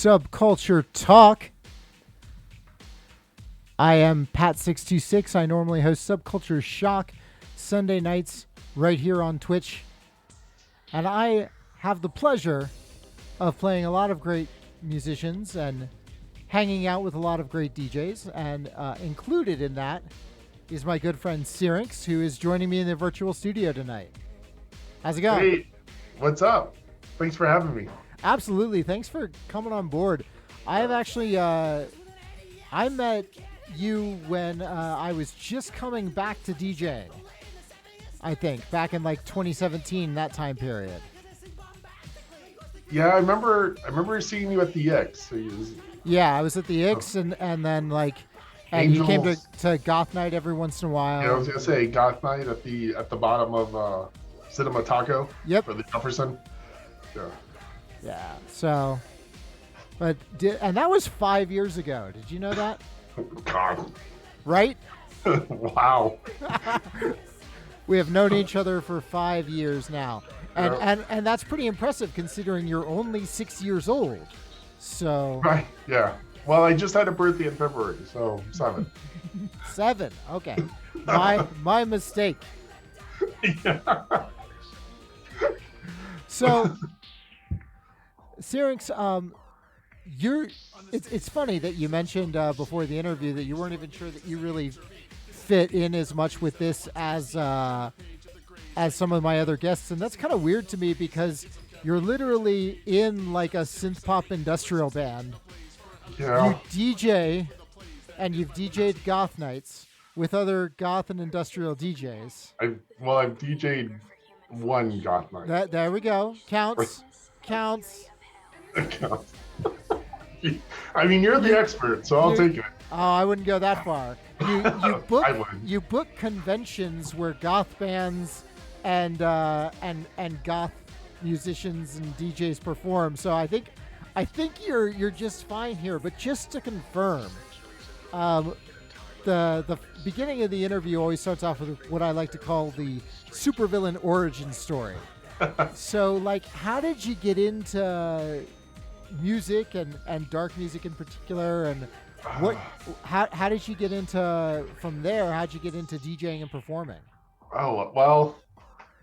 Subculture Talk. I am Pat626. I normally host Subculture Shock Sunday nights right here on Twitch. And I have the pleasure of playing a lot of great musicians and hanging out with a lot of great DJs. And included in that is my good friend Syrinx, who is joining me in the virtual studio tonight. How's it going? Hey, what's up? Thanks for having me. Absolutely. Thanks for coming on board. I have actually, I met you when I was just coming back to DJing, I think, back in like 2017, that time period. Yeah, I remember seeing you at the X. So Yeah, I was at the X and then like, and you came Angels. to Goth Night every once in a while. Yeah, I was gonna say Goth Night at the bottom of Cinema Taco. Yep. For the Jefferson. Yeah. Yeah. So, but and that was 5 years ago. Did you know that? God. Right? Wow. We have known each other for 5 years now. And that's pretty impressive considering you're only 6 years old. So Right. Yeah. Well, I just had a birthday in February, so 7. 7. Okay. My mistake. Yeah. So Syrinx, it's funny that you mentioned before the interview that you weren't even sure that you really fit in as much with this as some of my other guests, and that's kind of weird to me because you're literally in like a synthpop industrial band. Yeah. You DJ, and you've DJ'd goth nights with other goth and industrial DJs. I've DJ'd one Goth Night. There we go. Counts. I mean, you're the expert, so I'll take it. Oh, I wouldn't go that far. I would. You book conventions where goth bands and goth musicians and DJs perform. So I think you're just fine here. But just to confirm, the beginning of the interview always starts off with what I like to call the supervillain origin story. So, like, how did you get into music and dark music in particular, and how did you get into from there? How'd you get into DJing and performing? Oh, well,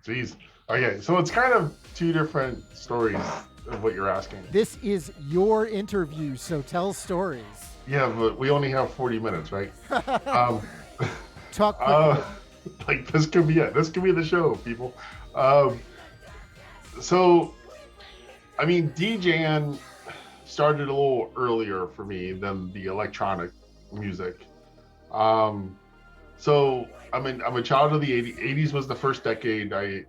geez. Okay, so it's kind of two different stories of what you're asking. This is your interview, so tell stories. Yeah, but we only have 40 minutes, right? Talk quickly. Like, this could be it. This could be the show, people. So, I mean, DJing started a little earlier for me than the electronic music. So, I mean, I'm a child of the 80s. 80s was the first decade I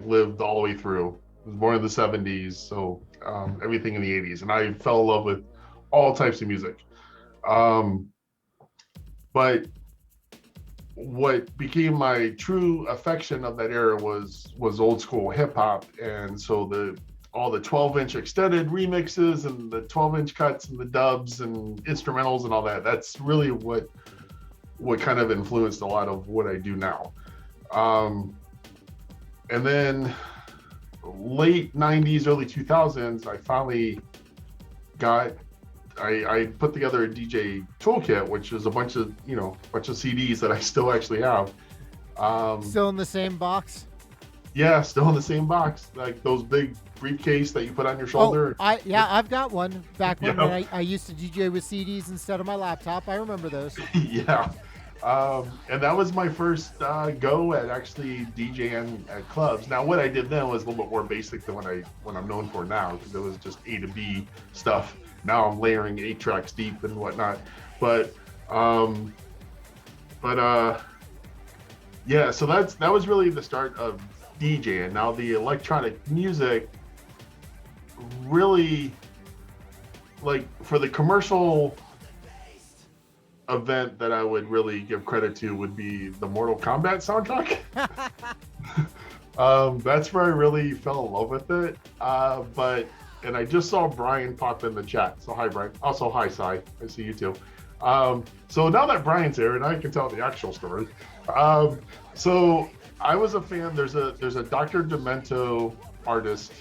lived all the way through. I was born in the 70s, so everything in the 80s. And I fell in love with all types of music. But what became my true affection of that era was old school hip hop. And so all the 12-inch extended remixes and the 12-inch cuts and the dubs and instrumentals and all that, that's really what kind of influenced a lot of what I do now. And then late 90s, early 2000s, I finally I put together a DJ toolkit, which is a bunch of CDs that I still actually have. Still in the same box? Yeah, still in the same box, like those big briefcase that you put on your shoulder. I've got one back when I used to DJ with CDs instead of my laptop. I remember those. Yeah, and that was my first go at actually DJing at clubs. Now, what I did then was a little bit more basic than what I'm known for now, because it was just A to B stuff. Now I'm layering 8 tracks deep and whatnot, but yeah. So that was really the start of DJing. Now the electronic music, really, like, for the commercial event that I would really give credit to would be the Mortal Kombat soundtrack. That's where I really fell in love with it. And I just saw Brian pop in the chat. So hi, Brian. Also, hi, Sai. I see you too. So now that Brian's here, and I can tell the actual story. So I was a fan. There's a Dr. Demento artist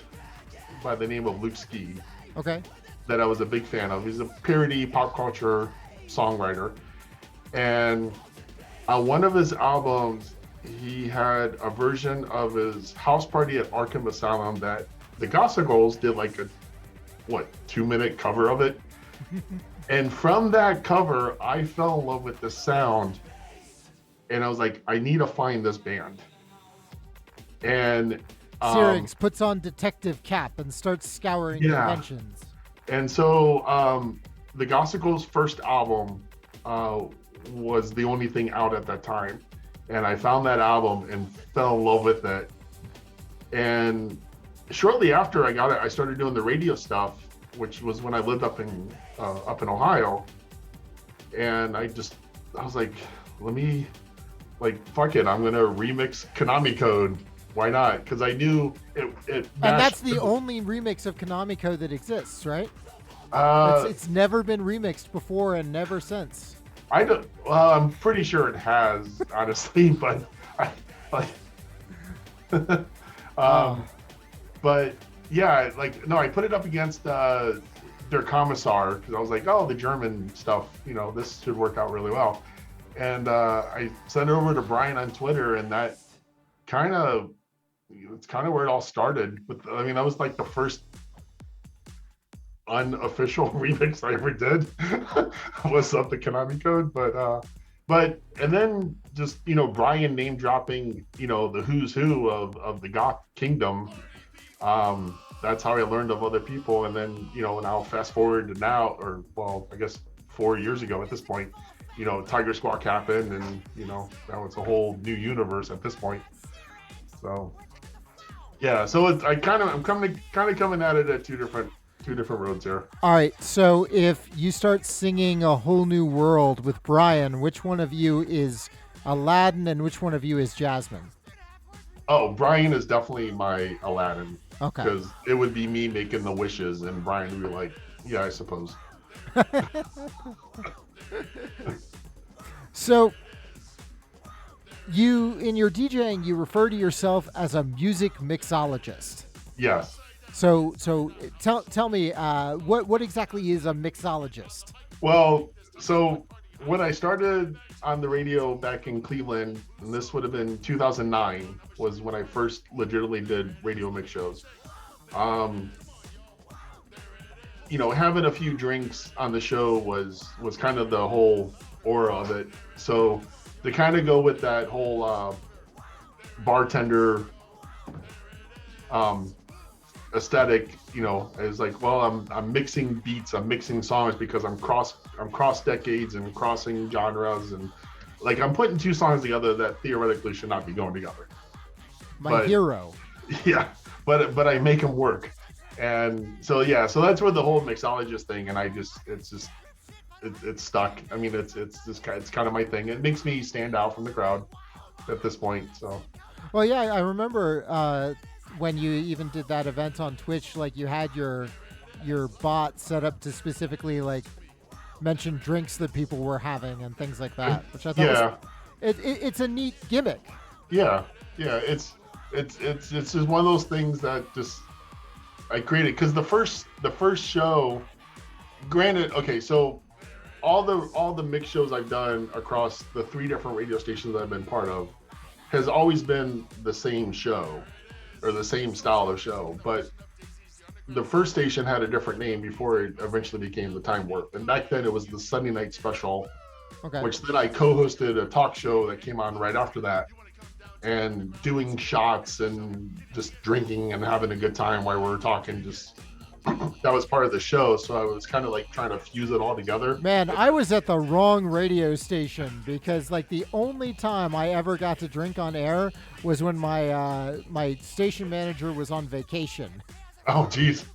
by the name of Luke Ski. Okay. that I was a big fan of. He's a parody pop culture songwriter. And on one of his albums, he had a version of his House Party at Arkham Asylum that the Gossip Girls did like a 2-minute cover of it. And from that cover, I fell in love with the sound. And I was like, I need to find this band. And Syrinx puts on detective cap and starts scouring conventions. And so the Gossip Girls' first album was the only thing out at that time. And I found that album and fell in love with it. And shortly after I got it, I started doing the radio stuff, which was when I lived up in Ohio. And I was like, fuck it, I'm gonna remix Konami Code. Why not? Because I knew it. And that's the only remix of Konami Code that exists, right? It's never been remixed before and never since. I'm pretty sure it has, honestly, but but yeah, I put it up against Der Kommissar because I was like, oh, the German stuff, this should work out really well. And I sent it over to Brian on Twitter, and that it's kind of where it all started. That was like the first unofficial remix I ever did was of the Konami Code, but and then just Brian name dropping the who's who of the goth kingdom. That's how I learned of other people, and then now fast forward to now, or I guess 4 years ago at this point, Tigersquawk happened, and now it's a whole new universe at this point. So yeah, so I'm coming at it at two different roads here. All right, so if you start singing A Whole New World with Brian, which one of you is Aladdin and which one of you is Jasmine? Oh, Brian is definitely my Aladdin. Okay. Because it would be me making the wishes, and Brian would be like, yeah, I suppose. So, in your DJing, you refer to yourself as a music mixologist. Yes. So tell me, what exactly is a mixologist? Well, so when I started on the radio back in Cleveland, and this would have been 2009, was when I first legitimately did radio mix shows. Having a few drinks on the show was kind of the whole aura of it. So to kind of go with that whole bartender aesthetic, is like, well, I'm mixing beats, I'm mixing songs because I'm cross decades and crossing genres, and I'm putting two songs together that theoretically should not be going together. My hero. Yeah, but I make them work. And so that's where the whole mixologist thing, and it's stuck. It's kind of my thing. It makes me stand out from the crowd at this point. So well, yeah, I remember when you even did that event on Twitch, you had your bot set up to specifically mention drinks that people were having and things like that, which I thought it's a neat gimmick. Yeah, it's just one of those things that just I created because the first show, granted, okay, so all the mix shows I've done across the 3 different radio stations that I've been part of has always been the same show or the same style of show, but the first station had a different name before it eventually became the Time Warp, and back then it was the Sunday Night Special, which then I co-hosted a talk show that came on right after that, and doing shots and just drinking and having a good time while we were talking. Just that was part of the show, so I was kind of trying to fuse it all together. Man, I was at the wrong radio station because the only time I ever got to drink on air was when my station manager was on vacation. Oh, geez.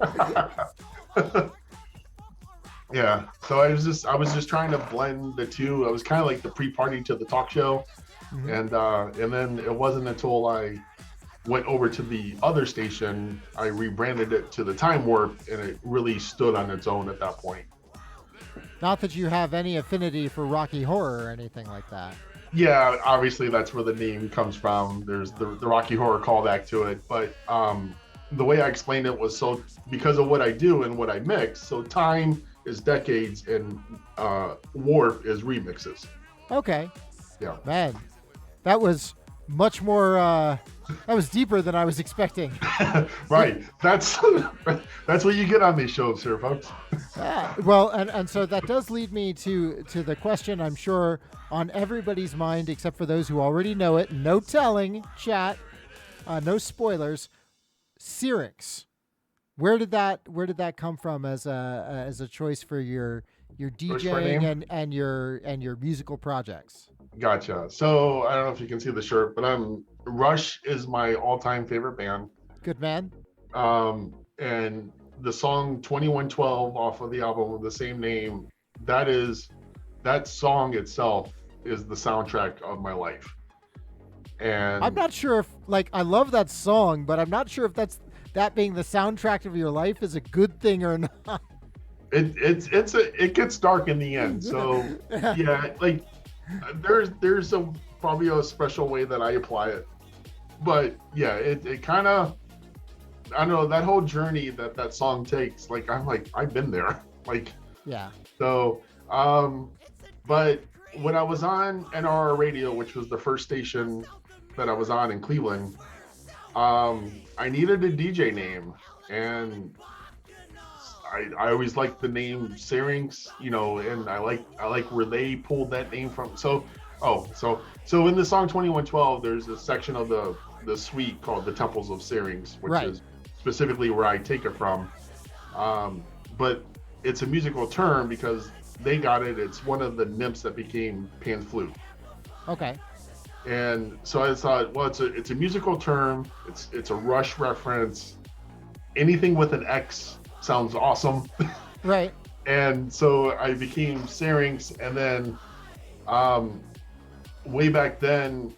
Yeah, so I was just trying to blend the two. I was kind of like the pre-party to the talk show. Mm-hmm. And then it wasn't until I went over to the other station, I rebranded it to the Time Warp, and it really stood on its own at that point. Not that you have any affinity for Rocky Horror or anything like that. Yeah, obviously that's where the name comes from. There's the Rocky Horror callback to it, but the way I explained it was so because of what I do and what I mix. So time is decades and warp is remixes. Okay. Yeah. Man, that was much more. That was deeper than I was expecting. Right. That's what you get on these shows here, folks. Well, and so that does lead me to the question I'm sure on everybody's mind, except for those who already know it. No telling, chat. No spoilers. Syrinx. Where did that come from as a choice for your DJing and your musical projects? Gotcha. So I don't know if you can see the shirt, but Rush is my all-time favorite band. Good man. And the song 2112 off of the album with the same name, that song itself is the soundtrack of my life. And I'm not sure if I love that song, but I'm not sure if that being the soundtrack of your life is a good thing or not. It gets dark in the end. So yeah, there's probably a special way that I apply it. But yeah, it kind of, I don't know, that whole journey that song takes, I've been there. Yeah. So but when I was on NR radio, which was the first station that I was on in Cleveland, I needed a DJ name, and I always liked the name Syrinx, and I like where they pulled that name from. So in the song 2112, there's a section of the suite called the Temples of Syrinx, which is specifically where I take it from. But it's a musical term because they got it. It's one of the nymphs that became Pan's flute. Okay. And so I thought, well, it's a musical term. It's a Rush reference. Anything with an X sounds awesome. Right. And so I became Syrinx, and then way back then,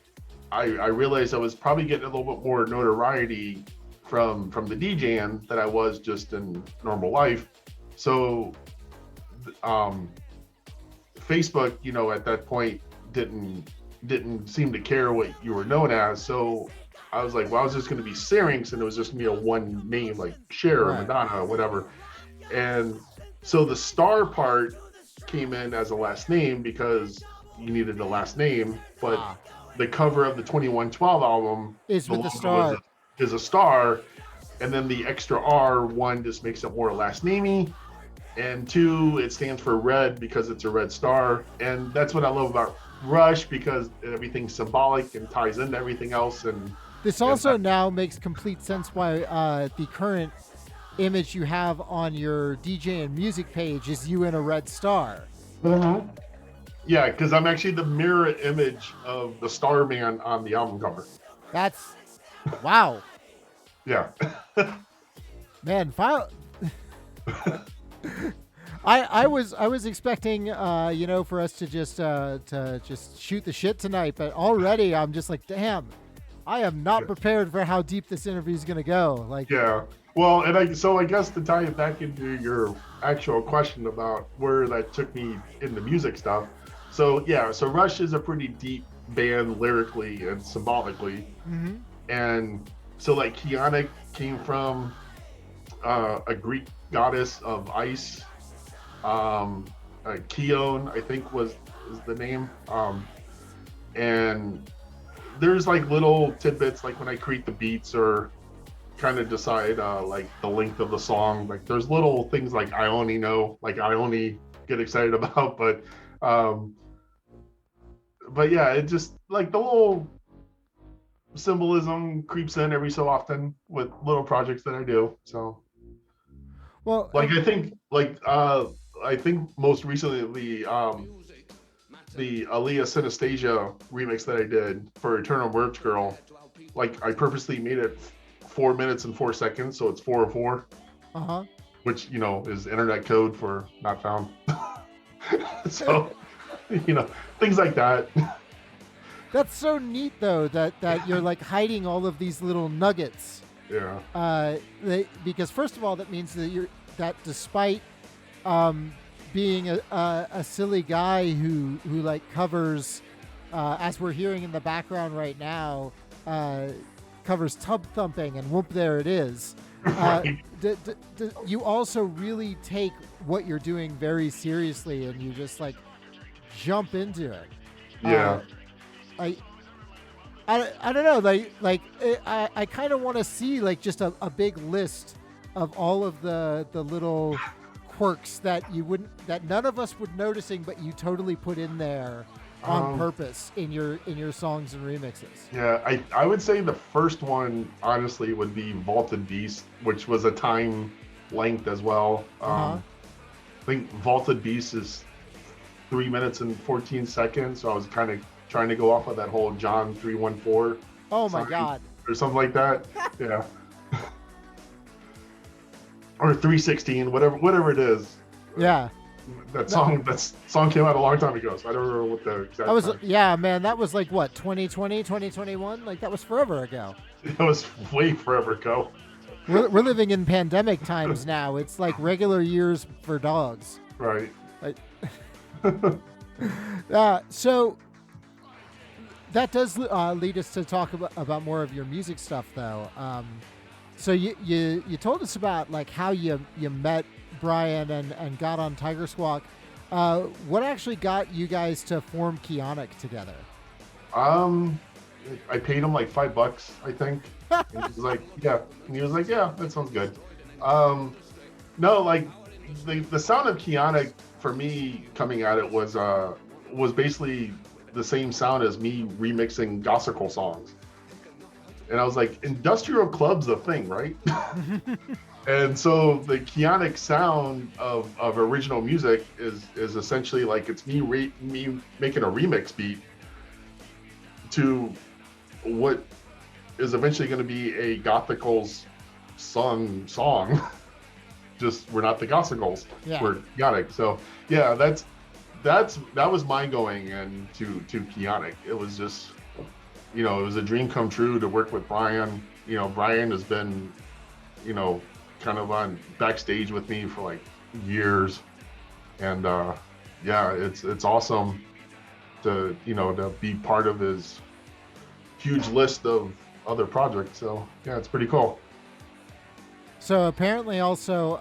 I realized I was probably getting a little bit more notoriety from the DJing than I was just in normal life. So Facebook, at that point didn't seem to care what you were known as. So I was like, well, I was just going to be Syrinx, and it was just going to be a one name like Cher or Madonna or whatever. And so the Starr part came in as a last name because you needed a last name, but the cover of the 2112 album is with the star. Is a star, and then the extra R, one, just makes it more last namey, and two, it stands for red because it's a red star. And that's what I love about Rush, because everything's symbolic and ties into everything else. And this also now makes complete sense why the current image you have on your DJ and music page is you in a red star. Mm-hmm. Yeah, because I'm actually the mirror image of the Starman on the album cover. That's wow. Yeah. Man, I was expecting for us to just shoot the shit tonight, but already I'm just like, damn, I am not prepared for how deep this interview is gonna go. Yeah. Well, and I guess to tie it back into your actual question about where that took me in the music stuff. So Rush is a pretty deep band lyrically and symbolically. Mm-hmm. And so Keonic came from a Greek goddess of ice. Keon, I think is the name. And there's little tidbits, when I create the beats or kind of decide the length of the song. There's little things I only know, I only get excited about, but yeah, it just the little symbolism creeps in every so often with little projects that I do. So, well, I think most recently the Aaliyah Synesthesia remix that I did for Eternal Merch Girl, I purposely made it 4 minutes and 4 seconds, so it's 404. Uh-huh. Which is internet code for not found. So things like that. That's so neat, though, that you're hiding all of these little nuggets. Yeah. Because first of all, that means that despite being a silly guy who covers, as we're hearing in the background right now, covers Tub Thumping and Whoop There It Is. Right. You also really take what you're doing very seriously, and you just like jump into it. Yeah. I don't know. I kind of want to see like just a big list of all of the little quirks that none of us would noticing, but you totally put in there on purpose in your songs and remixes. Yeah, I would say the first one honestly would be Vaulted Beast, which was a time length as well. I think Vaulted Beast is 3 minutes and 14 seconds, so I was kind of trying to go off of that whole John 314. Oh my God. Or something like that. Yeah. Or 316, whatever it is. Yeah. That song came out a long time ago, so I don't remember what the exact time. Yeah, man, that was like what, 2020, 2021? Like that was forever ago. It was way forever ago. We're living in pandemic times now. It's like regular years for dogs. Right. So that does lead us to talk about more of your music stuff, though. So you told us about like how you met Brian and got on Tigersquawk. What actually got you guys to form Keonic together? I paid him like $5, I think. And he was like, yeah. And he was like, yeah, that sounds good. No, like the sound of Keonic for me coming at it was basically the same sound as me remixing gossical songs. And I was like, industrial club's a thing, right? And so the Keonic sound of original music is essentially like it's me making a remix beat to what is eventually going to be a gothicals song. Just we're not the gothicals, we're Keonic. So yeah, that was mind going and to Keonic. It was just, it was a dream come true to work with Brian. Brian has been, kind of on backstage with me for like years, and it's awesome to be part of his huge list of other projects. So yeah, it's pretty cool. So apparently also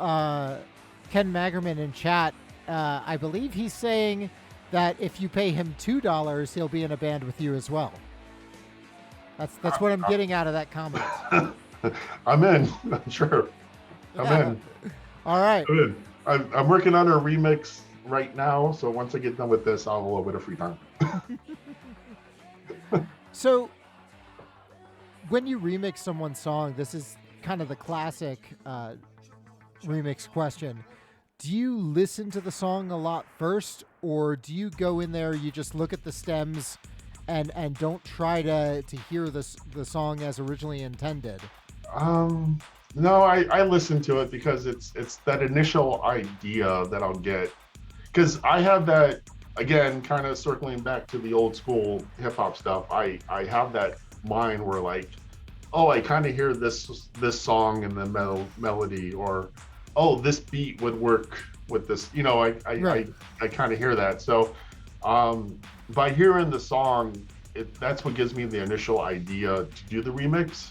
Ken Magerman in chat, I believe he's saying that if you pay him $2, he'll be in a band with you as well. That's what I'm getting out of that comment. I'm in. I'm sure. I'm in. All right. I'm in. I'm working on a remix right now, so once I get done with this, I'll have a little bit of free time. So, when you remix someone's song, this is kind of the classic remix question. Do you listen to the song a lot first, or do you go in there, you just look at the stems and don't try to hear the song as originally intended? No, I listen to it because it's that initial idea that I'll get. Because I have that, again, kind of circling back to the old school hip hop stuff, I have that mind where like, oh, I kind of hear this song and the melody, or oh, this beat would work with this. I kind of hear that. So by hearing the song, that's what gives me the initial idea to do the remix.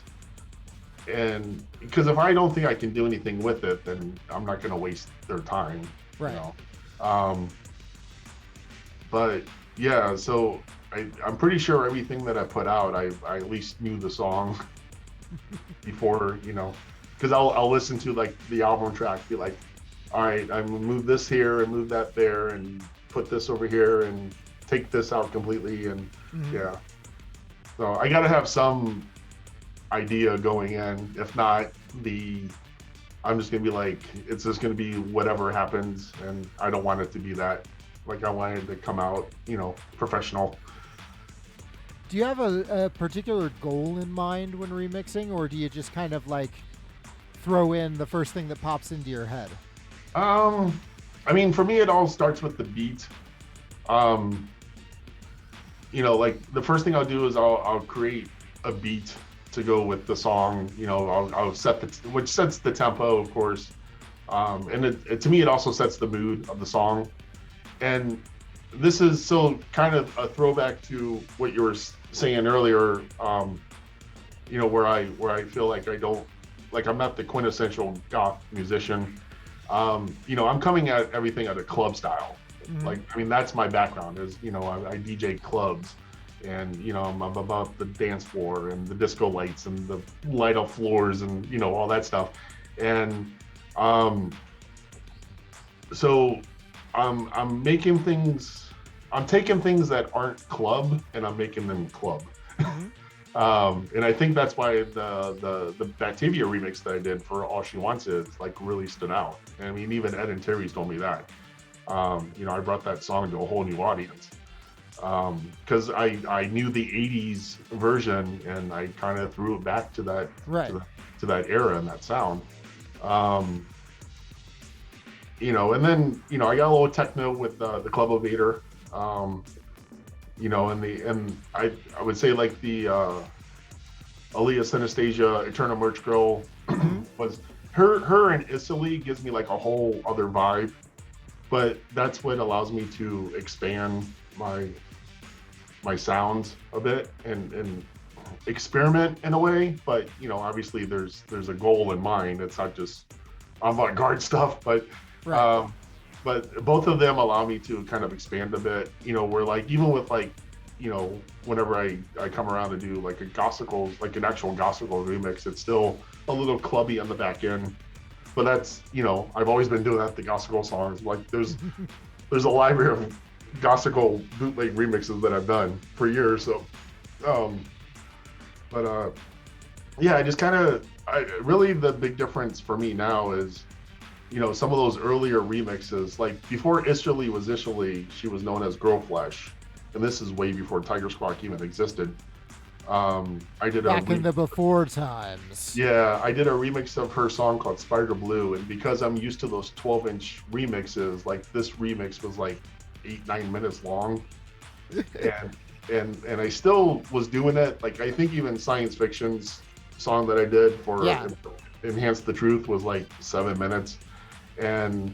And because if I don't think I can do anything with it, then I'm not going to waste their time. Right. But yeah, so I'm pretty sure everything that I put out, I at least knew the song before, because I'll listen to like the album track, be like, all right, I'm gonna move this here and move that there and put this over here and take this out completely. And yeah, so I got to have some idea going in. If not, I'm just gonna be like, it's just gonna be whatever happens, and I don't want it to be that. Like, I want it to come out, professional. Do you have a particular goal in mind when remixing, or do you just kind of like throw in the first thing that pops into your head? I mean, for me, it all starts with the beat. Like the first thing I'll do is I'll create a beat to go with the song. I'll set which sets the tempo, of course, and it to me it also sets the mood of the song. And this is so kind of a throwback to what you were saying earlier, where I feel like I don't, like I'm not the quintessential goth musician. I'm coming at everything at a club style. Mm-hmm. Like, I mean, that's my background is, I DJ clubs, and, I'm about the dance floor and the disco lights and the light up floors and, all that stuff. And um, so I'm making things, I'm taking things that aren't club and I'm making them club. Mm-hmm. And I think that's why the Batavia remix that I did for All She Wants Is like really stood out. I mean, even Ed and Terry's told me that. I brought that song to a whole new audience because I knew the '80s version and I kind of threw it back to that Right. to that era and that sound. And then I got a little techno with the Club Evader. And I would say like the Aaliyah Synaesthesia Eternal Merch Girl was her and Italy gives me like a whole other vibe, but that's what allows me to expand my sounds a bit and experiment in a way. But obviously there's a goal in mind. It's not just avant-garde stuff, but Right. But both of them allow me to kind of expand a bit, where like, even with like, whenever I come around to do like like an actual gospel remix, it's still a little clubby on the back end. But that's, I've always been doing that, the gospel songs. Like there's a library of gospel bootleg remixes that I've done for years. So, yeah, I just kind of, really the big difference for me now is, some of those earlier remixes, like before Isherly was Isherly, she was known as Girl Flesh, and this is way before Tigersquawk even existed. I did back in the before times. Yeah, I did a remix of her song called Spider Blue, and because I'm used to those 12-inch remixes, like this remix was like 8-9 minutes long, and I still was doing it. Like I think even Science Fiction's song that I did for Enhance the Truth was like 7 minutes. And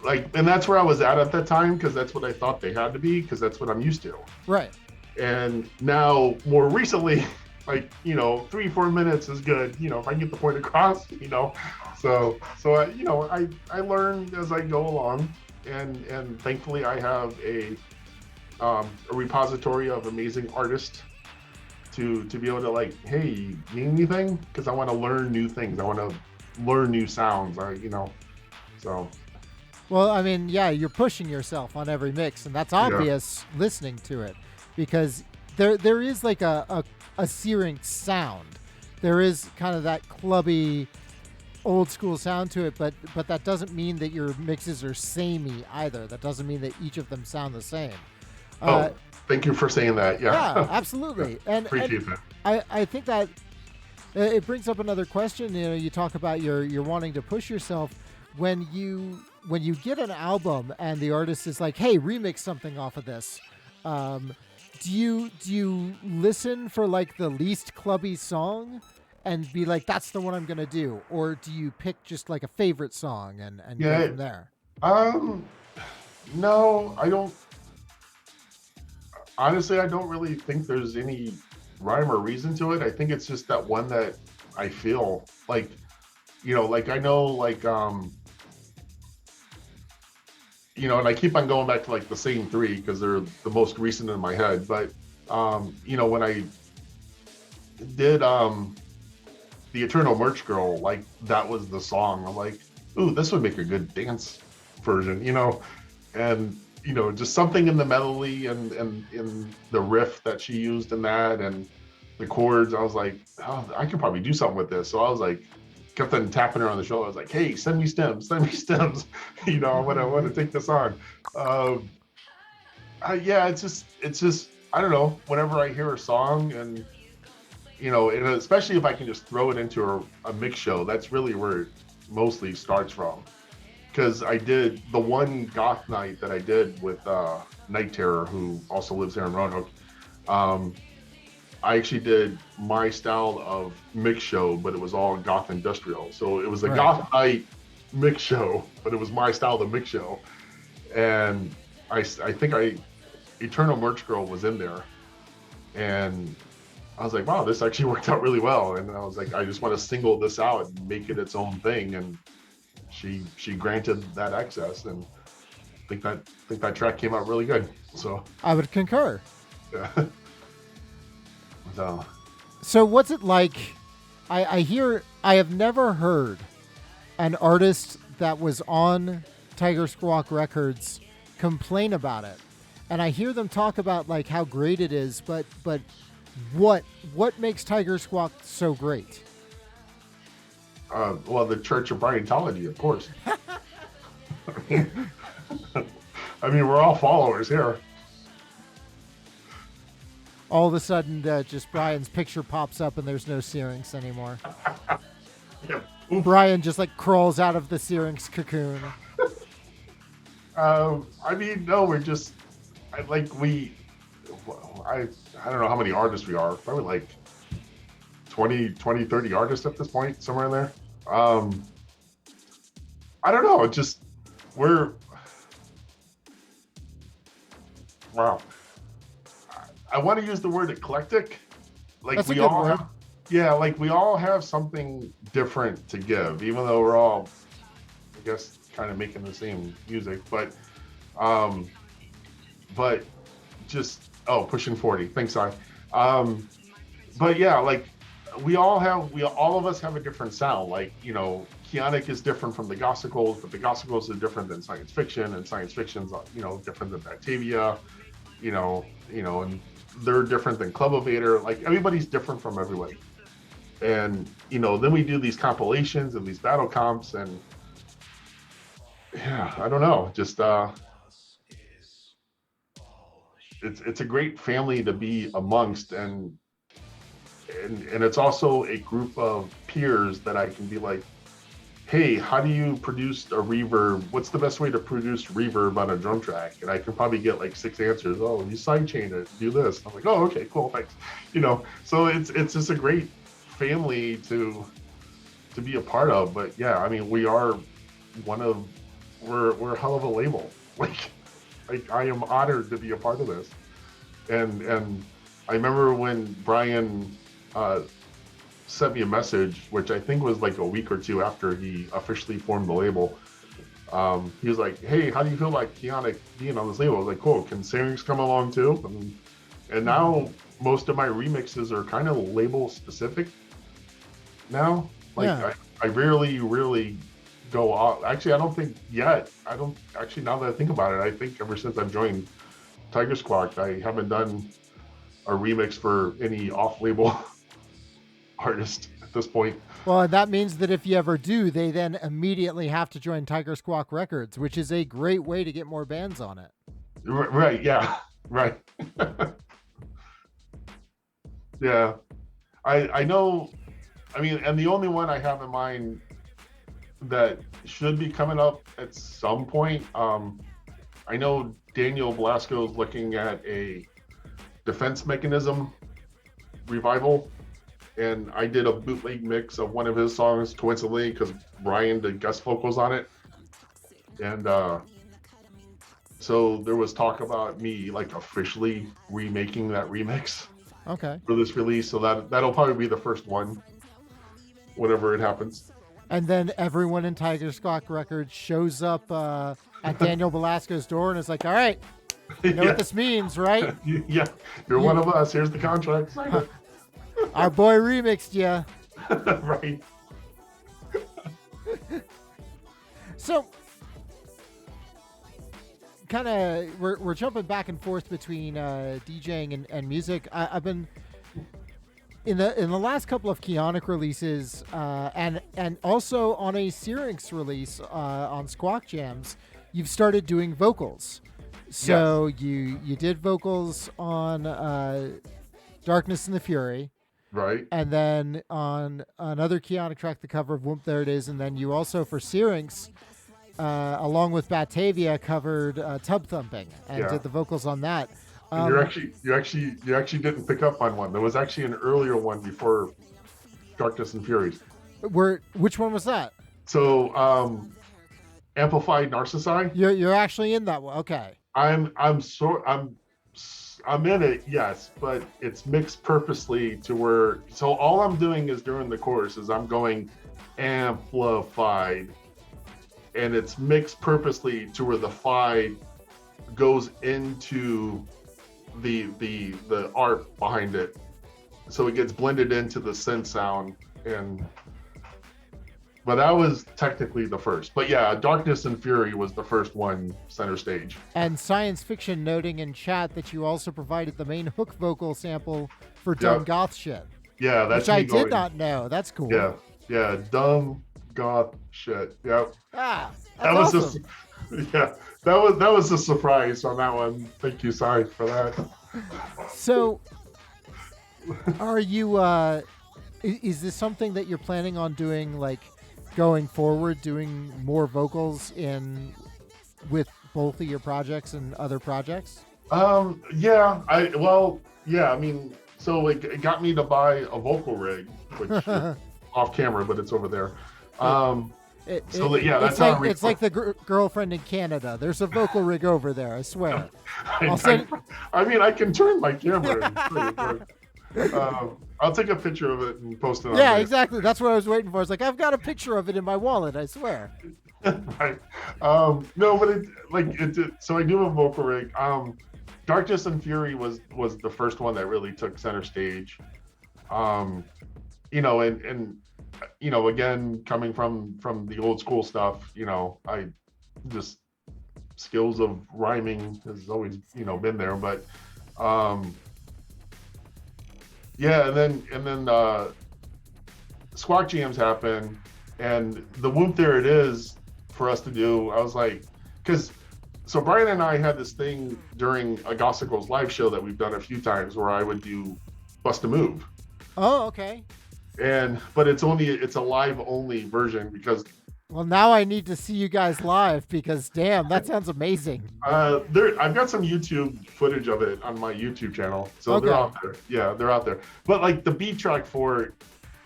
that's where I was at that time, because that's what I thought they had to be, because that's what I'm used to. Right. And now more recently, like 3-4 minutes is good, if I can get the point across, so I learn as I go along, and thankfully I have a repository of amazing artists to be able to like, hey, need anything, because I want to learn new things, I want to learn new sounds, so. Well, I mean, yeah, you're pushing yourself on every mix, and that's obvious listening to it, because there is like a Syrinx sound. There is kind of that clubby, old school sound to it, but that doesn't mean that your mixes are samey either. That doesn't mean that each of them sound the same. Thank you for saying that. Yeah, absolutely. And appreciate that. I think that it brings up another question. You talk about you're wanting to push yourself. When you get an album and the artist is like, "Hey, remix something off of this," do you listen for like the least clubby song and be like, "That's the one I'm gonna do," or do you pick just like a favorite song and go from there? No, I don't. Honestly, I don't really think there's any rhyme or reason to it. I think it's just that one that I feel like, like I know, like and I keep on going back to like the same three because they're the most recent in my head. But when I did the Eternal Merch Girl, like that was the song. I'm like, ooh, this would make a good dance version, and just something in the melody and in the riff that she used in that and the chords. I was like, oh, I could probably do something with this. So I was like, kept on tapping her on the shoulder. I was like, hey, send me stems. I want to take this on. It's just, I don't know, whenever I hear a song and especially if I can just throw it into a mix show, that's really where it mostly starts from. Because I did the one goth night that I did with Night Terror, who also lives here in Roanoke. I actually did my style of mix show, but it was all goth industrial. So it was a goth night mix show, but it was my style of mix show. And I think Eternal Merch Girl was in there. And I was like, wow, this actually worked out really well. And I was like, I just want to single this out and make it its own thing. And she granted that access, and think that track came out really good. So I would concur. yeah. So So what's it like? I have never heard an artist that was on Tigersquawk Records complain about it. And I hear them talk about like how great it is, but what makes Tigersquawk so great? well, the Church of Briantology, of course. I mean, we're all followers here. All of a sudden, just Brian's picture pops up and there's no Syrinx anymore. Yeah. Brian just like crawls out of the Syrinx cocoon. I mean, no, we're just I don't know how many artists we are. Probably like 20, 30 artists at this point, somewhere in there. I don't know. Just we're wow. I want to use the word eclectic. Like That's we a good all word. have, yeah, like we all have something different to give, even though we're all, I guess, kind of making the same music. But just pushing 40. Thanks, Si. But yeah, like all of us have a different sound. Like, you know, Keonic is different from the Gothicals, but the Gothicals are different than science fiction, and science fiction's, you know, different than Batavia, you know, and they're different than Club Evader. Like everybody's different from everybody. And, you know, then we do these compilations and these battle comps, and yeah, I don't know, just it's a great family to be amongst, and it's also a group of peers that I can be like, hey, how do you produce a reverb? What's the best way to produce reverb on a drum track? And I can probably get like 6 answers. Oh, you sidechain it, do this. I'm like, oh, okay, cool, thanks. You know, so it's just a great family to be a part of. But yeah, I mean, we're a hell of a label. Like I am honored to be a part of this. And I remember when Brian sent me a message, which I think was like a week or two after he officially formed the label. He was like, hey, how do you feel like Keonic being on this label? I was like, cool, can Syrinx come along too? And now most of my remixes are kind of label specific now. Like Yeah. I rarely go off. Actually, I don't think yet. I don't actually, now that I think about it, I think ever since I've joined Tigersquawk, I haven't done a remix for any off-label artist at this point. Well, that means that if you ever do, they then immediately have to join Tigersquawk Records, which is a great way to get more bands on it. Right, yeah, right. Yeah, I know, I mean, and the only one I have in mind that should be coming up at some point, I know Daniel Blasco is looking at a defense mechanism revival, and I did a bootleg mix of one of his songs coincidentally because Brian did guest vocals on it, and so there was talk about me like officially remaking that remix Okay. for this release, so that'll probably be the first one whenever it happens. And then everyone in Tigersquawk Records shows up at Daniel Belasco's door and is like, all right, you know what this means, right? Yeah, you're one of us. Here's the contract. Sign it. Our boy remixed you. Right. So, kind of, we're jumping back and forth between DJing and music. I've been in the last couple of Keonic releases, and also on a Syrinx release on Squawk Jams, you've started doing vocals. So yes. you did vocals on Darkness and the Fury. Right. And then on another Keonic track, the cover of Whoop There It Is, and then you also for Syrinx, along with Batavia, covered Tub Thumping and did the vocals on that. You actually didn't pick up on one. There was actually an earlier one before Darkness and Furies. Which one was that? So Amplified Narcissi. You're actually in that one. Okay. I I'm in it, yes, but it's mixed purposely to where, so all I'm doing is during the chorus is I'm going amplified, and it's mixed purposely to where the fi goes into the art behind it, so it gets blended into the synth sound. And but that was technically the first. But yeah, Darkness and Fury was the first one center stage. And Science Fiction noting in chat that you also provided the main hook vocal sample for Dumb Goth Shit. Yeah, that's which I did not know. That's cool. Yeah, Dumb Goth Shit. Yep. That's awesome. That was a surprise on that one. Thank you, Sai, for that. So, are you? Is this something that you're planning on doing, like going forward, doing more vocals with both of your projects and other projects? Yeah. I mean, so it got me to buy a vocal rig, which off camera, but it's over there. That's how it's like the girlfriend in Canada. There's a vocal rig over there, I swear. I can turn my camera. I'll take a picture of it and post it on there. Exactly. That's what I was waiting for. I was like, I've got a picture of it in my wallet, I swear. Right. No, but so I do have a vocal rig. Darkness and Fury was the first one that really took center stage. And again, coming from the old school stuff, I just skills of rhyming has always, been there. But and then Squawk Jams happen, and the Whoop There It Is for us to do. I was like, so Brian and I had this thing during a Gossicles live show that we've done a few times where I would do Bust a Move. Oh, okay. But it's a live only version because. Well, now I need to see you guys live because damn, that sounds amazing. I've got some YouTube footage of it on my YouTube channel, so they're out there. Yeah, they're out there. But like the beat track for it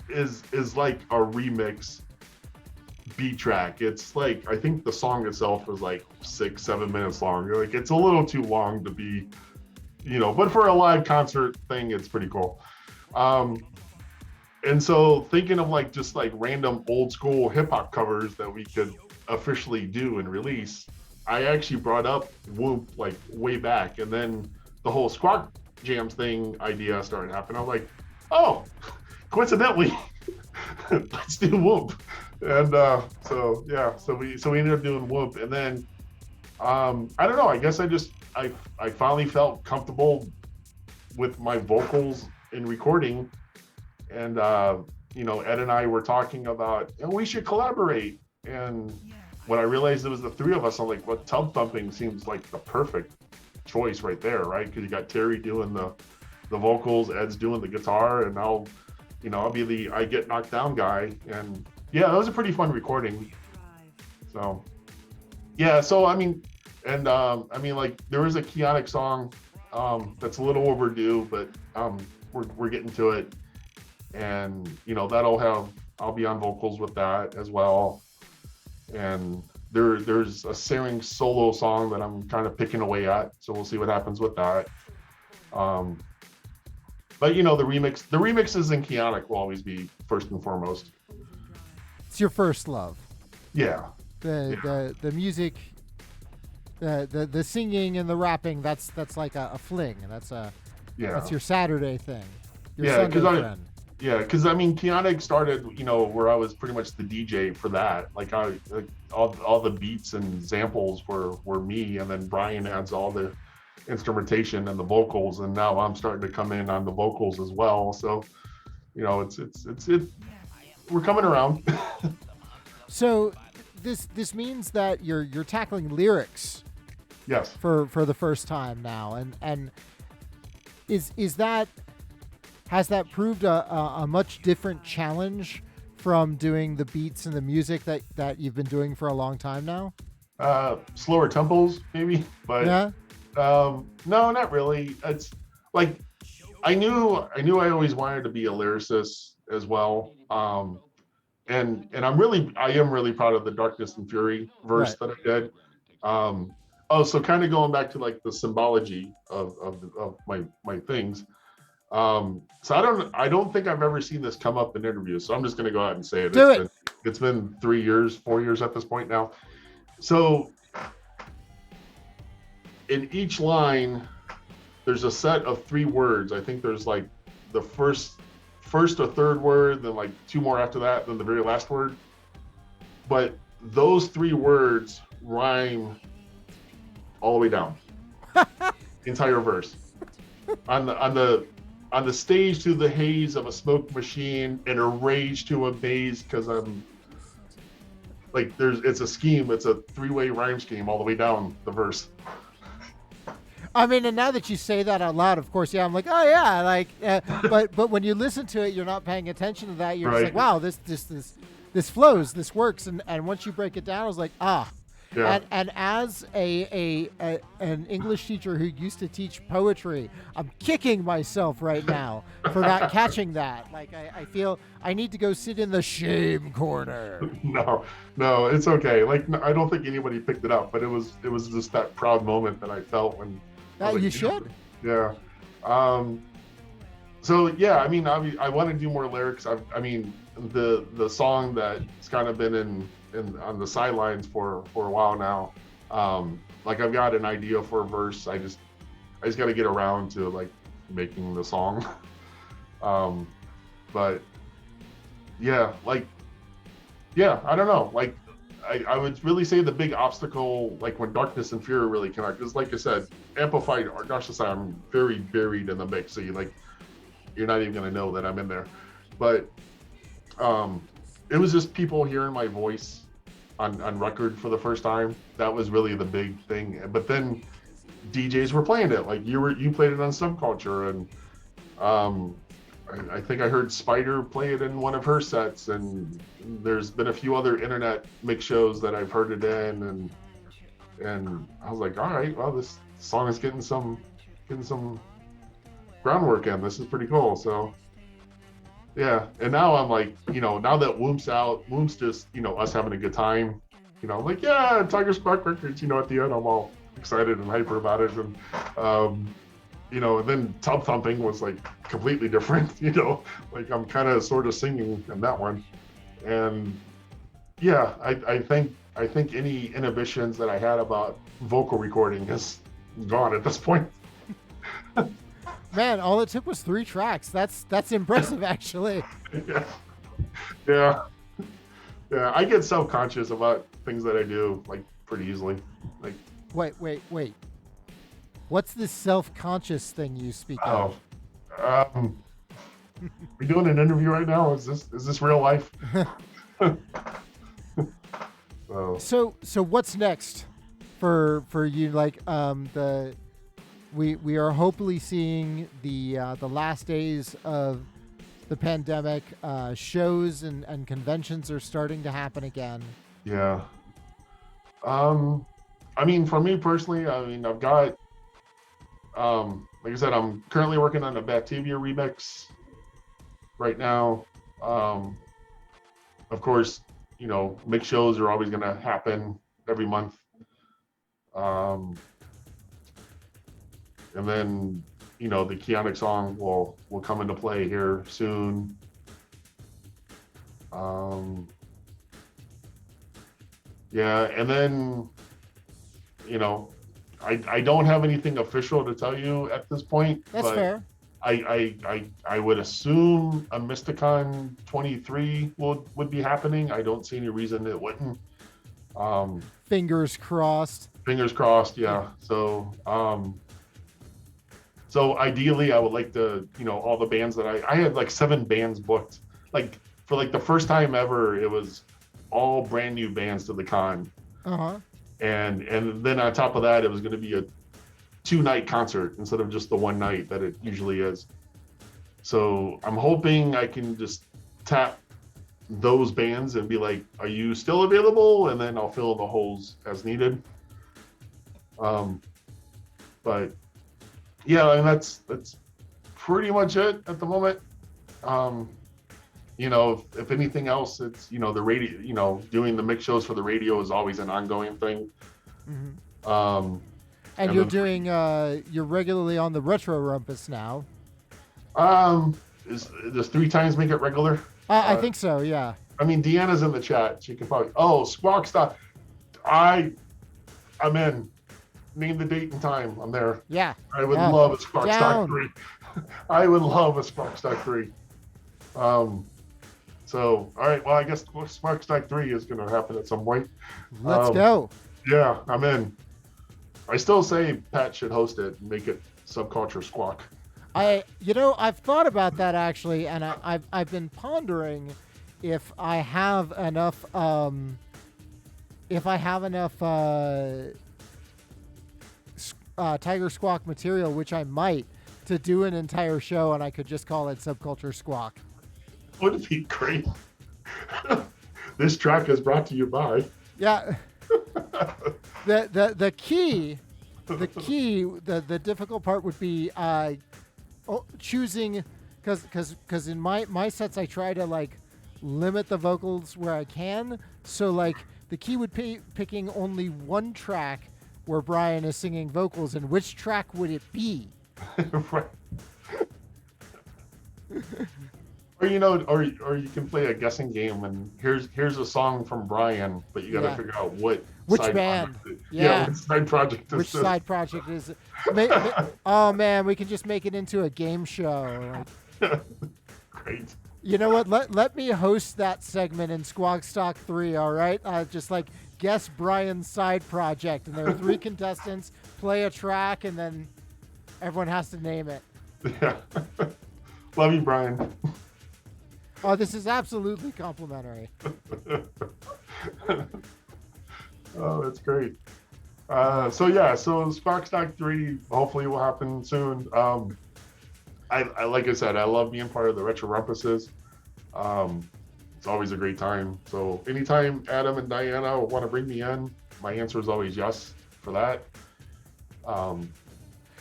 is like a remix beat track. It's like, I think the song itself was like 6-7 minutes long. Like it's a little too long to be, but for a live concert thing, it's pretty cool. And so thinking of like just like random old school hip hop covers that we could officially do and release, I actually brought up Whoop like way back, and then the whole Squawk Jams thing idea started happening. I was like, oh, coincidentally, let's do Whoop. And so we ended up doing Whoop, and then I don't know. I guess I finally felt comfortable with my vocals in recording. And, Ed and I were talking about, we should collaborate. And when I realized it was the three of us, I'm like, well, Tub Thumping seems like the perfect choice right there, right? Because you got Terry doing the vocals, Ed's doing the guitar, and I'll be the I Get Knocked Down guy. And yeah, that was a pretty fun recording. So, yeah, so like there is a Keonic song that's a little overdue, but we're getting to it. And I'll be on vocals with that as well. And there's a Syrinx solo song that I'm kind of picking away at, so we'll see what happens with that. But the remixes in Keonic will always be first and foremost. It's your first love. Yeah. The music, the singing and the rapping, that's like a fling. That's your Saturday thing. Your Sunday friend. Yeah, because Keonic started, where I was pretty much the DJ for that. Like all the beats and samples were me, and then Brian adds all the instrumentation and the vocals, and now I'm starting to come in on the vocals as well. So, we're coming around. So, this means that you're tackling lyrics. Yes. For the first time now, and is that. Has that proved a much different challenge from doing the beats and the music that you've been doing for a long time now? Slower tempos, maybe, but yeah. No, not really. It's like I knew I always wanted to be a lyricist as well. And I am really proud of the Darkness and Fury verse that I did. Oh, so kind of going back to like the symbology of my things. So I don't think I've ever seen this come up in interviews. So I'm just gonna go out and say it. Do it. It's been 3 years, 4 years at this point now. So in each line, there's a set of 3 words. I think there's like the first or third word, then like 2 more after that, then the very last word. But those 3 words rhyme all the way down. Entire verse. On the stage through the haze of a smoke machine, in a rage to a maze, because I'm like, it's a scheme. It's a 3-way rhyme scheme all the way down the verse. I mean, and now that you say that out loud, of course, yeah, I'm like, oh yeah, like, but when you listen to it, you're not paying attention to that. You're just like, wow, this flows, this works, and once you break it down, I was like, ah. Yeah. And as an English teacher who used to teach poetry, I'm kicking myself right now for not catching that. Like, I feel I need to go sit in the shame corner. No, it's okay. Like, no, I don't think anybody picked it up, but it was just that proud moment that I felt when. That you should. Yeah. So yeah, I mean, I want to do more lyrics. I mean, the song that's kind of been on the sidelines for a while now. Like, I've got an idea for a verse. I just got to get around to like making the song. But yeah, like, yeah, I don't know. Like, I would really say the big obstacle, like when Darkness and Fury really connect, because like I said, Amplified or Narcissist, I'm very buried in the mix. So you're not even gonna know that I'm in there. But it was just people hearing my voice on record for the first time. That was really the big thing. But then DJs were playing it. Like you played it on Subculture, and I think I heard Spider play it in one of her sets, and there's been a few other internet mix shows that I've heard it in, and I was like, all right, well, this song is getting some groundwork in. This is pretty cool. So yeah, and now I'm like, now that Womp's out, Womp's just, us having a good time, like, yeah, Tigersquawk Records, at the end I'm all excited and hyper about it, and and then Tub Thumping was like completely different, like I'm kind of sort of singing in that one. And yeah, I think any inhibitions that I had about vocal recording is gone at this point. Man, all it took was 3 tracks. That's impressive, actually. Yeah. I get self-conscious about things that I do, like, pretty easily. Like, wait. What's this self-conscious thing you speak of? We doing an interview right now? Is this real life? So what's next for you? Like, we are hopefully seeing the last days of the pandemic. Shows and conventions are starting to happen again. Yeah. I mean, for me personally, I've got, like I said, I'm currently working on a Batavia remix right now. Of course, mix shows are always going to happen every month. And then, the Keonic song will come into play here soon. Yeah, and then, I don't have anything official to tell you at this point. That's fair. I would assume a Mysticon 23 would be happening. I don't see any reason it wouldn't. Fingers crossed. Fingers crossed, yeah. So ideally, I would like to, all the bands that I had like 7 bands booked. Like for like the first time ever, it was all brand new bands to the con. Uh-huh. And then on top of that, it was going to be a 2-night concert instead of just the 1 night that it usually is. So I'm hoping I can just tap those bands and be like, are you still available? And then I'll fill the holes as needed. But yeah, and that's pretty much it at the moment. If anything else, it's, the radio, doing the mix shows for the radio is always an ongoing thing. Mm-hmm. And you're doing you're regularly on the Retro Rumpus now. Does 3 times make it regular? I think so, yeah. I mean, Deanna's in the chat. She can probably. Oh, Squawk Stock. I'm in. Name the date and time. I'm there. Yeah. I would love a Squawk Stock 3. I would love a Squawk Stock 3. So, all right. Well, I guess Squawk Stock 3 is going to happen at some point. Let's go. Yeah, I'm in. I still say Pat should host it and make it Subculture Squawk. I've thought about that actually, and I've been pondering if I have enough Tigersquawk material, which I might, to do an entire show, and I could just call it Subculture Squawk. Would it be great? This track is brought to you by. Yeah. The difficult part would be choosing, because in my sets I try to like limit the vocals where I can. So like the key would be picking only one track where Brian is singing vocals, and which track would it be? Right. Or you can play a guessing game, and here's a song from Brian, but you got to figure out which band. Which side project is which this? side project is it? Oh man, we can just make it into a game show. Great. You know what? Let me host that segment in Squawk Stock 3. All right, just like guess Brian's side project, and there are 3 contestants. Play a track, and then everyone has to name it. Yeah. Love you, Brian. Oh, this is absolutely complimentary. Oh, that's great. So Spark Stock 3 hopefully will happen soon. I like I said, I love being part of the Retro Rumpuses. It's always a great time. So anytime Adam and Diana want to bring me in, my answer is always yes for that.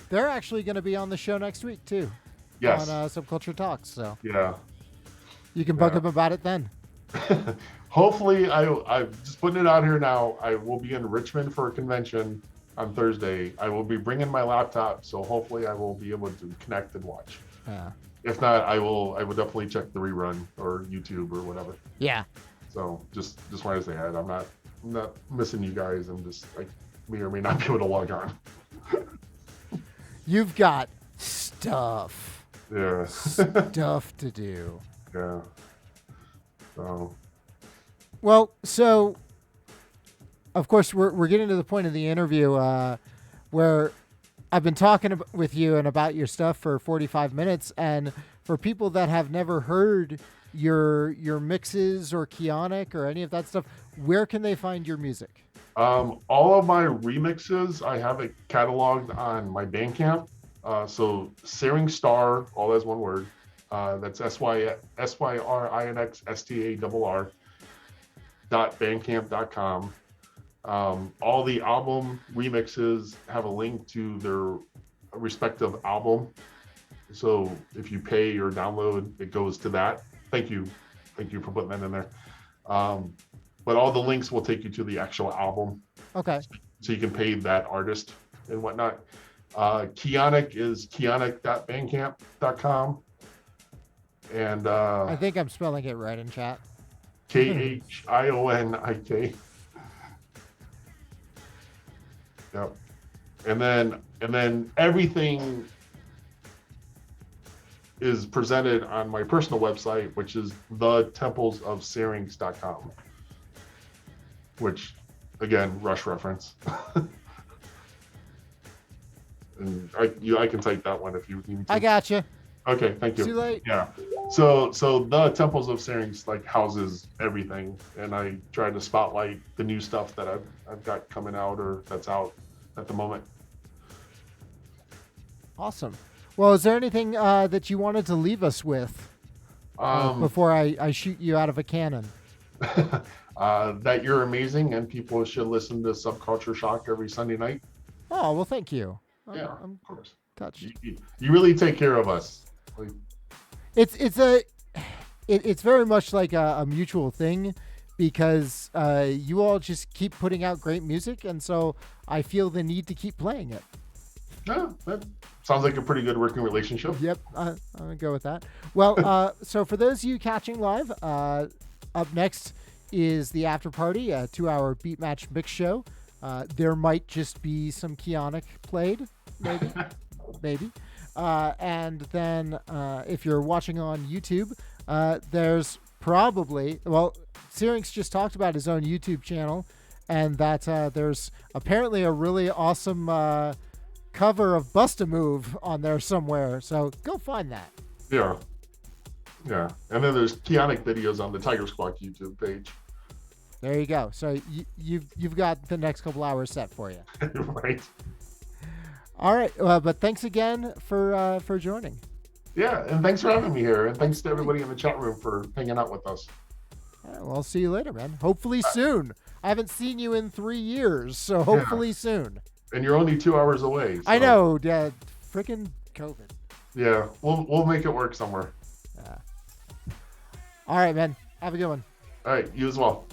They're actually going to be on the show next week too. Yes. On Subculture Talk. So yeah. You can bug them about it then. Hopefully, I'm just putting it out here now. I will be in Richmond for a convention on Thursday. I will be bringing my laptop, so hopefully I will be able to connect and watch. Yeah. If not, I will definitely check the rerun or YouTube or whatever. Yeah. So just wanted to say that I'm not missing you guys. I'm just like may or may not be able to log on. You've got stuff. Yeah. Stuff to do. Yeah. So. Well, so of course we're getting to the point of the interview where I've been talking with you and about your stuff for 45 minutes, and for people that have never heard your mixes or Keonic or any of that stuff, where can they find your music? All of my remixes, I have it cataloged on my Bandcamp. So Syrinx Starr, all as one word. That's SYRINXSTARR.bandcamp.com. All the album remixes have a link to their respective album. So if you pay or download, it goes to that. Thank you for putting that in there. But all the links will take you to the actual album. Okay. So you can pay that artist and whatnot. Keonic is keonic.bandcamp.com. And I think I'm spelling it right in chat. KHIONIK. Yep. And then everything is presented on my personal website, which is thetemplesofsyrinx.com. Which, again, Rush reference. And I can take that one if you need to. I gotcha. Okay, thank you. Too late. Yeah. So the Temples of Syrinx like houses everything, and I try to spotlight the new stuff that I've got coming out or that's out at the moment. Awesome. Well, is there anything that you wanted to leave us with before I shoot you out of a cannon? That you're amazing, and people should listen to Subculture Shock every Sunday night. Oh, well, thank you. Yeah, I'm of course. touched. You really take care of us. Like, It's very much like a mutual thing, because you all just keep putting out great music, and so I feel the need to keep playing it. Yeah, that sounds like a pretty good working relationship. Yep, I'm gonna go with that. Well, so for those of you catching live, up next is the after party, a 2-hour beat match mix show. There might just be some Keonic played, maybe, maybe. And then if you're watching on YouTube, there's probably, well, Syrinx just talked about his own YouTube channel, and that there's apparently a really awesome cover of Bust a Move on there somewhere. So go find that. Yeah. Yeah. And then there's Keonic videos on the Tigersquawk YouTube page. There you go. So you've got the next couple hours set for you. Right. All right. But thanks again for joining. Yeah. And thanks for having me here. And thanks to everybody in the chat room for hanging out with us. Well, I'll see you later, man. Hopefully soon. I haven't seen you in 3 years, so hopefully soon. And you're only 2 hours away. So. I know. Freaking COVID. Yeah. We'll make it work somewhere. All right, man. Have a good one. All right. You as well.